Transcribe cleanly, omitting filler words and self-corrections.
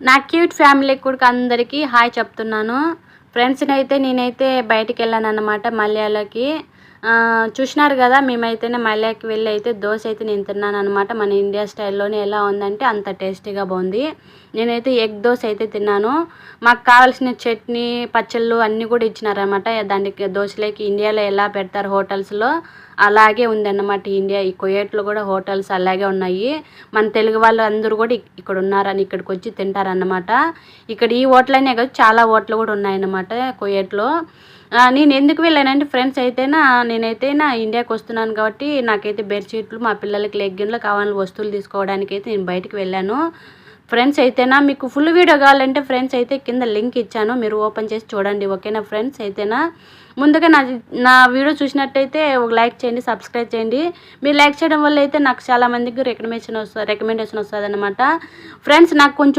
నా cute family కూడా అందరికీ హాయ్ చెప్తున్నాను. ఫ్రెండ్స్ని అయితే నేనైతే బయటికి వెళ్ళాను అన్నమాట మలయాళకి. చూసినారు కదా, మేమైతేనే మలయాకి వెళ్ళి అయితే దోశ అయితే నేను తిన్నాను అనమాట. మన ఇండియా స్టైల్లోనే ఎలా ఉందంటే అంత టేస్టీగా బాగుంది. నేనైతే ఎగ్ దోశ అయితే తిన్నాను. మాకు కావాల్సిన చట్నీ పచ్చళ్ళు అన్నీ కూడా ఇచ్చినారనమాట. దానికి దోశలోకి ఇండియాలో ఎలా పెడతారు హోటల్స్లో అలాగే ఉందన్నమాట. ఈ కువైట్లో కూడా హోటల్స్ అలాగే ఉన్నాయి. మన తెలుగు వాళ్ళు అందరూ కూడా ఇక్కడ ఉన్నారని ఇక్కడికి వచ్చి తింటారన్నమాట. ఇక్కడ ఈ హోటల్ అనే కాదు, చాలా హోటల్ కూడా ఉన్నాయన్నమాట కువైట్లో. నేను ఎందుకు వెళ్ళానంటే ఫ్రెండ్స్ నేనైతేనా ఇండియాకి వస్తున్నాను కాబట్టి నాకైతే బెడ్షీట్లు మా పిల్లలకి లెగ్గిన్లు కావాలని వస్తువులు తీసుకోవడానికి అయితే నేను బయటికి వెళ్ళాను. ఫ్రెండ్స్ మీకు ఫుల్ వీడియో కావాలంటే ఫ్రెండ్స్ అయితే కింద లింక్ ఇచ్చాను, మీరు ఓపెన్ చేసి చూడండి. ఓకేనా ఫ్రెండ్స్? ముందుగా నా వీడియో చూసినట్టయితే ఒక లైక్ చేయండి, సబ్స్క్రైబ్ చేయండి. మీరు లైక్ చేయడం వల్ల అయితే నాకు చాలా మందికి రికమెండేషన్ వస్తుంది అన్నమాట. ఫ్రెండ్స్ నాకు కొంచెం